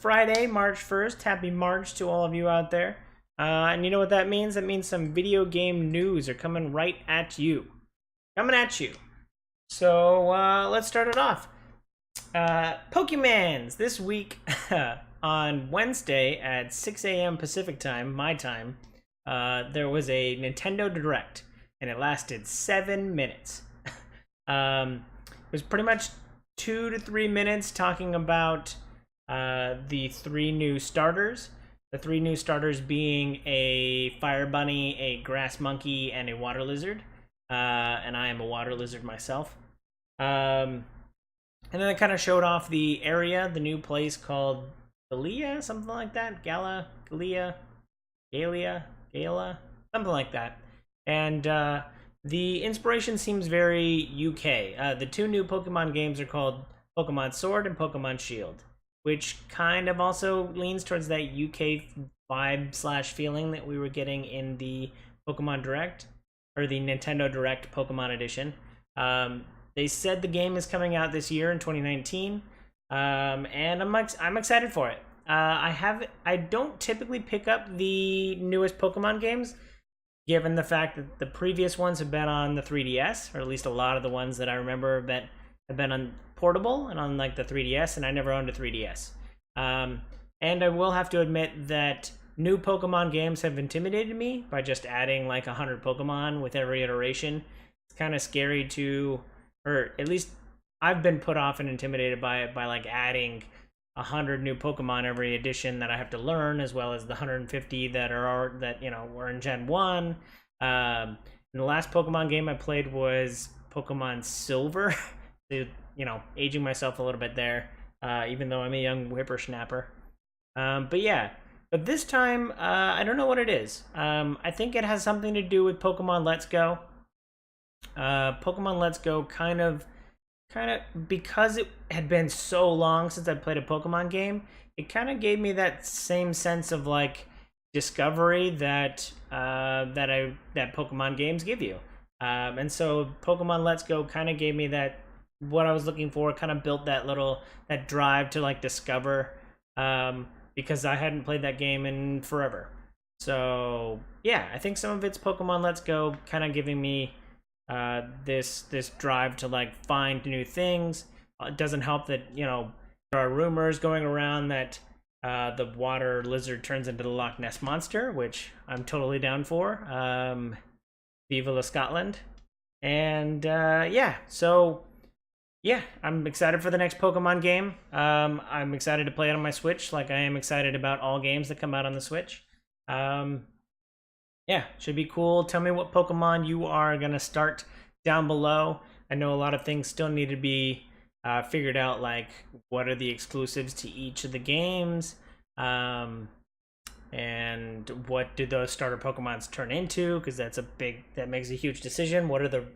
Friday, March 1st. Happy March to all of you out there. And you know what that means? That means some video game news are coming right at you. Coming at you. So let's start it off. Pokemans this week on Wednesday at 6 a.m. Pacific time, my time, there was a Nintendo Direct, and it lasted 7 minutes. It was pretty much 2 to 3 minutes talking about the 3 new starters. The 3 new starters being a fire bunny, a grass monkey, and a water lizard. And I am a water lizard myself. And then it kind of showed off the area, the new place called Galia, something like that. Galia, something like that. And the inspiration seems very UK. The 2 new Pokemon games are called Pokemon Sword and Pokemon Shield, which kind of also leans towards that UK vibe / feeling that we were getting in the Pokemon Direct, or the Nintendo Direct Pokemon Edition. They said the game is coming out this year in 2019, and I'm excited for it. I don't typically pick up the newest Pokemon games, given the fact that the previous ones have been on the 3DS, or at least a lot of the ones that I remember that have been on portable and on like the 3DS, and I never owned a 3DS. And I will have to admit that new Pokemon games have intimidated me by just adding like 100 Pokemon with every iteration. It's kind of scary to, or at least I've been put off and intimidated by it, by like adding 100 new Pokemon every edition that I have to learn, as well as the 150 that were in Gen 1. And the last Pokemon game I played was Pokemon Silver. Aging myself a little bit there, even though I'm a young whippersnapper. But this time, I don't know what it is. I think it has something to do with Pokemon Let's Go. Pokemon Let's Go kind of, because it had been so long since I played a Pokemon game, it kind of gave me that same sense of like discovery that Pokemon games give you. And so Pokemon Let's Go kind of gave me that, what I was looking for, kind of built that drive to like discover, because I hadn't played that game in forever. So yeah, I think some of it's Pokemon Let's Go kind of giving me this drive to like find new things. It doesn't help that there are rumors going around that the water lizard turns into the Loch Ness monster, which I'm totally down for. Viva la Scotland. And yeah, I'm excited for the next Pokemon game. I'm excited to play it on my Switch, like I am excited about all games that come out on the Switch. Yeah, should be cool. Tell me what Pokemon you are going to start down below. I know a lot of things still need to be figured out, like what are the exclusives to each of the games, and what do those starter Pokemons turn into, because that makes a huge decision. What are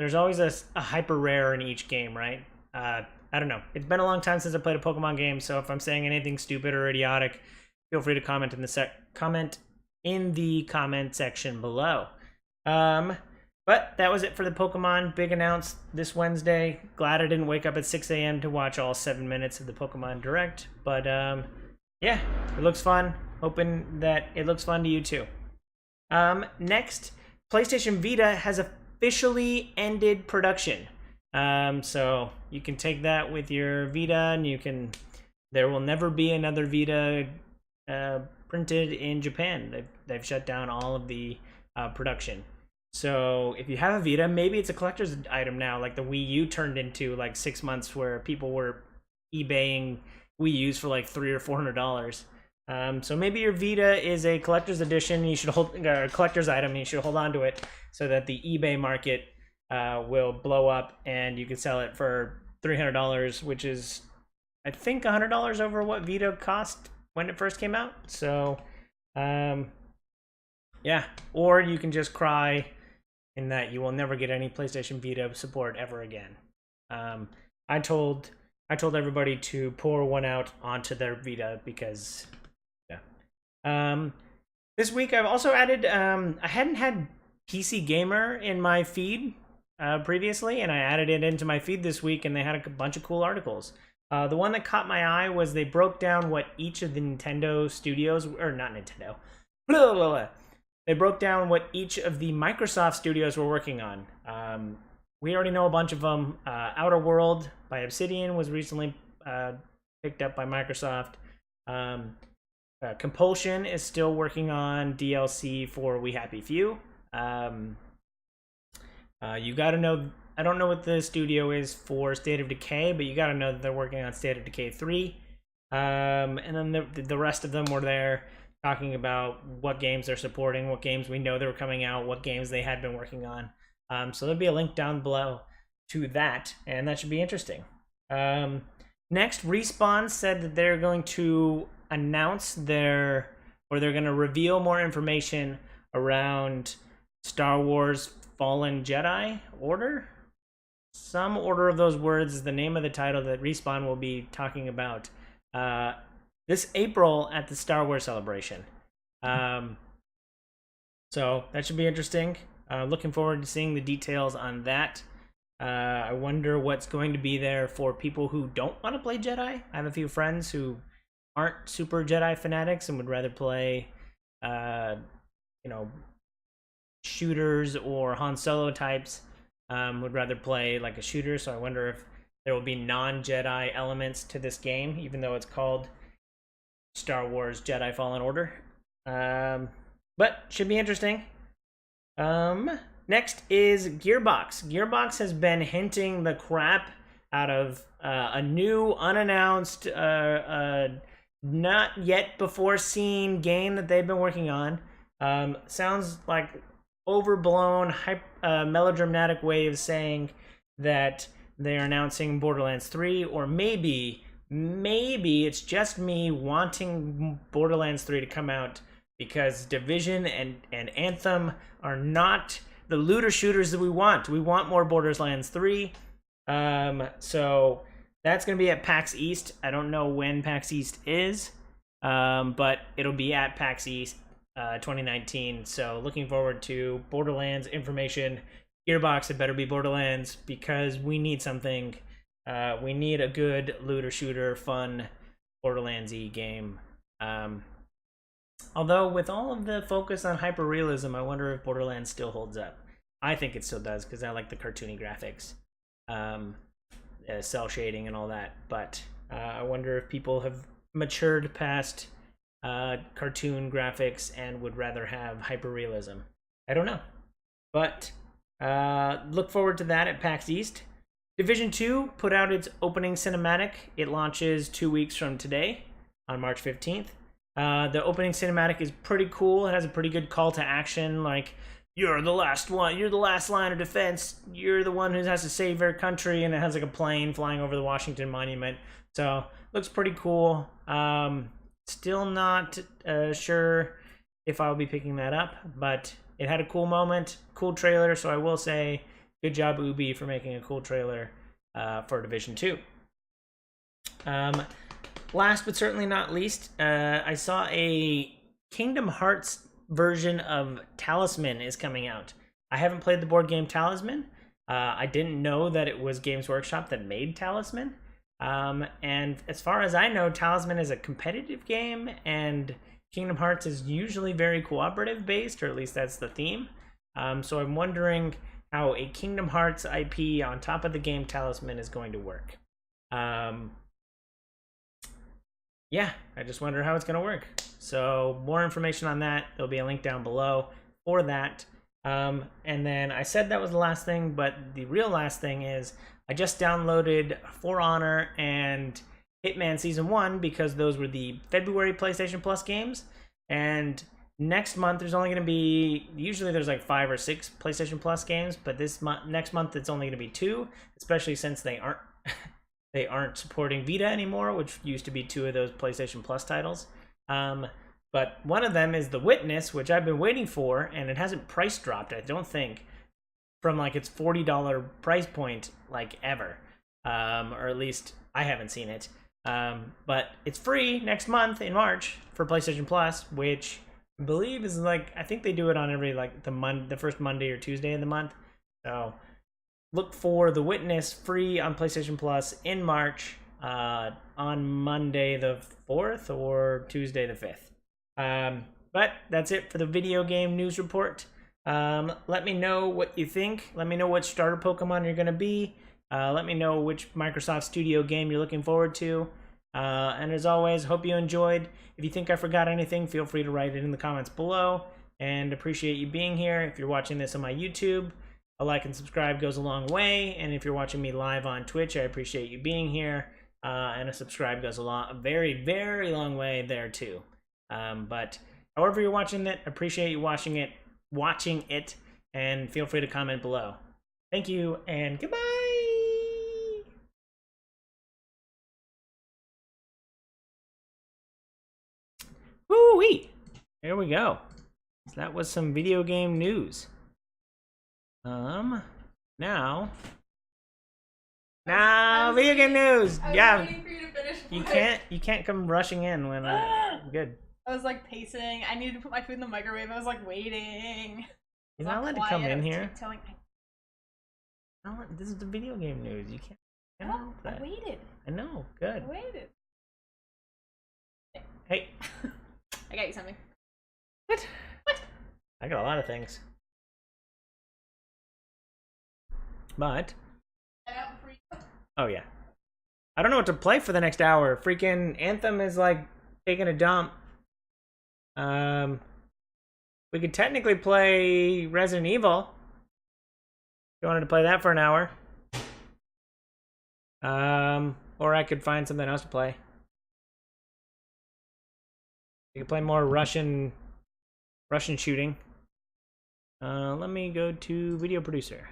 there's always a hyper rare in each game, right? I don't know. It's been a long time since I played a Pokemon game, so if I'm saying anything stupid or idiotic, feel free to comment in the comment section below. But that was it for the Pokemon big announce this Wednesday. Glad I didn't wake up at 6 a.m. to watch all 7 minutes of the Pokemon Direct. But yeah, it looks fun. Hoping that it looks fun to you too. Next, PlayStation Vita has officially ended production. So you can take that with your Vita, and there will never be another Vita printed in Japan. They've shut down all of the production. So if you have a Vita, maybe it's a collector's item now, like the Wii U turned into like 6 months where people were eBaying Wii U's for like $300 or $400. So maybe your Vita is a collector's edition, and you should hold a collector's item, and you should hold on to it so that the eBay market will blow up and you can sell it for $300, which is I think $100 over what Vita cost when it first came out. So yeah, or you can just cry in that you will never get any PlayStation Vita support ever again. I told everybody to pour one out onto their Vita because this week I've also added I hadn't had PC Gamer in my feed previously, and I added it into my feed this week, and they had a bunch of cool articles. The one that caught my eye was they broke down what each of the Nintendo studios, or not Nintendo, blah, blah, blah. They broke down what each of the Microsoft studios were working on. We already know a bunch of them. Outer World by Obsidian was recently picked up by Microsoft. Compulsion is still working on DLC for We Happy Few. You gotta know, I don't know what the studio is for State of Decay, but you gotta know that they're working on State of Decay 3. And then the rest of them were there talking about what games they're supporting, what games we know they were coming out, what games they had been working on. So there'll be a link down below to that, and that should be interesting. Next, Respawn said that they're going to announce they're going to reveal more information around Star Wars Fallen Jedi Order. Some order of those words is the name of the title that Respawn will be talking about this April at the Star Wars Celebration. So that should be interesting. Looking forward to seeing the details on that. I wonder what's going to be there for people who don't want to play Jedi. I have a few friends who aren't super Jedi fanatics and would rather play, shooters or Han Solo types. Would rather play like a shooter. So I wonder if there will be non-Jedi elements to this game, even though it's called Star Wars Jedi Fallen Order. But should be interesting. Next is Gearbox. Gearbox has been hinting the crap out of a new, unannounced, not yet before seen game that they've been working on. Sounds like overblown, melodramatic way of saying that they're announcing Borderlands 3, or maybe it's just me wanting Borderlands 3 to come out because Division and Anthem are not the looter shooters that we want. We want more Borderlands 3. So that's going to be at PAX East. I don't know when PAX East is, but it'll be at PAX East 2019. So looking forward to Borderlands information. Gearbox, it better be Borderlands because we need something. We need a good looter shooter, fun Borderlands-y game. Although with all of the focus on hyperrealism, I wonder if Borderlands still holds up. I think it still does because I like the cartoony graphics, cell shading and all that. But I wonder if people have matured past cartoon graphics and would rather have hyperrealism. I don't know. But look forward to that at PAX East. Division 2 put out its opening cinematic. It launches 2 weeks from today on March 15th. The opening cinematic is pretty cool. It has a pretty good call to action, like, you're the last one, you're the last line of defense, you're the one who has to save our country, and it has like a plane flying over the Washington Monument. So, looks pretty cool. Still not sure if I'll be picking that up, but it had a cool moment, cool trailer, so I will say, good job Ubi for making a cool trailer for Division 2. Last but certainly not least, I saw a Kingdom Hearts version of Talisman is coming out. I haven't played the board game Talisman. I didn't know that it was Games Workshop that made Talisman. And as far as I know, Talisman is a competitive game, and Kingdom Hearts is usually very cooperative based, or at least that's the theme. So I'm wondering how a Kingdom Hearts IP on top of the game Talisman is going to work. Yeah, I just wonder how it's going to work. So more information on that, there'll be a link down below for that. And then I said that was the last thing, but the real last thing is I just downloaded For Honor and Hitman Season 1 because those were the February PlayStation Plus games. And next month there's only going to be, usually there's like 5 or 6 PlayStation Plus games, but next month it's only going to be 2, especially since they aren't supporting Vita anymore, which used to be 2 of those PlayStation Plus titles. But one of them is The Witness, which I've been waiting for, and it hasn't price dropped, I don't think, from like its $40 price point like ever. Or at least I haven't seen it. But it's free next month in March for PlayStation Plus, which I believe is like, I think they do it on every like the first Monday or Tuesday of the month. So look for The Witness free on PlayStation Plus in March. on Monday the 4th or Tuesday the 5th. But that's it for the video game news report. Let me know what you think. Let me know what starter Pokemon you're going to be. Let me know which Microsoft Studio game you're looking forward to. And as always, hope you enjoyed. If you think I forgot anything, feel free to write it in the comments below. And appreciate you being here. If you're watching this on my YouTube, a like and subscribe goes a long way. And if you're watching me live on Twitch, I appreciate you being here. And a subscribe goes a very, very long way there too. But however you're watching it, appreciate you watching it, and feel free to comment below. Thank you, and goodbye! Woo-wee! There we go. So that was some video game news. Now video game news. Yeah, you can't come rushing in when I'm good. I was like pacing. I needed to put my food in the microwave. I was like waiting. You're not allowed to come in here. This is the video game news. You can't. Oh, I waited. I know. Good. I waited. Hey. I got you something. What? I got a lot of things. But. Oh yeah. I don't know what to play for the next hour. Freaking Anthem is like taking a dump. We could technically play Resident Evil. If you wanted to play that for an hour. Or I could find something else to play. We could play more Russian shooting. Let me go to video producer.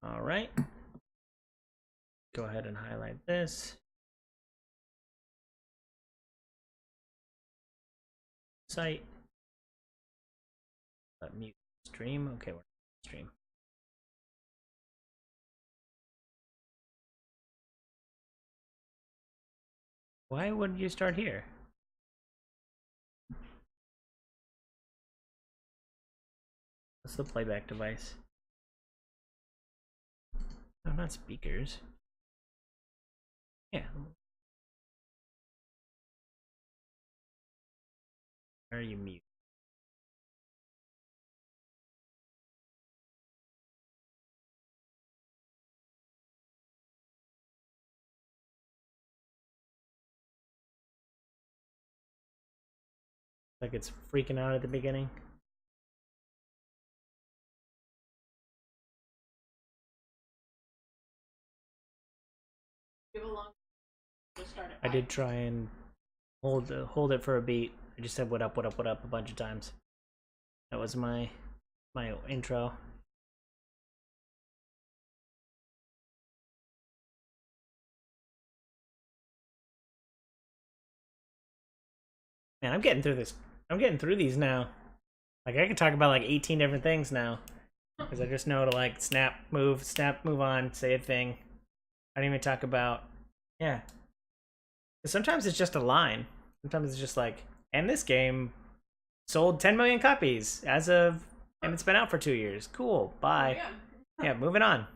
All right. Go ahead and highlight this. Site. Mute stream. Okay, we're stream. Why would you start here? What's the playback device? No, not speakers. Yeah. Where are you mute? Like it's freaking out at the beginning. I did try and hold it for a beat. I just said what up a bunch of times. That was my intro. Man, I'm getting through this. I'm getting through these now. Like I can talk about like 18 different things now. Because I just know to like snap, move on, say a thing. I don't even talk about, yeah. Sometimes it's just a line. Sometimes it's just like, and this game sold 10 million copies as of, and it's been out for 2 years. Cool, bye. Oh, yeah. Yeah, moving on.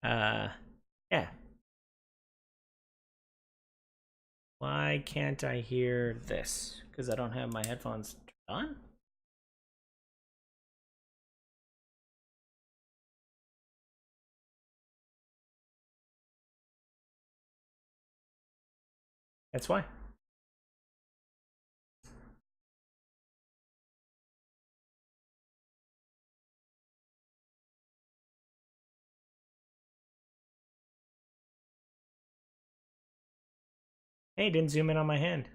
Yeah. Why can't I hear this? Because I don't have my headphones turned on? That's why. Hey, didn't zoom in on my hand.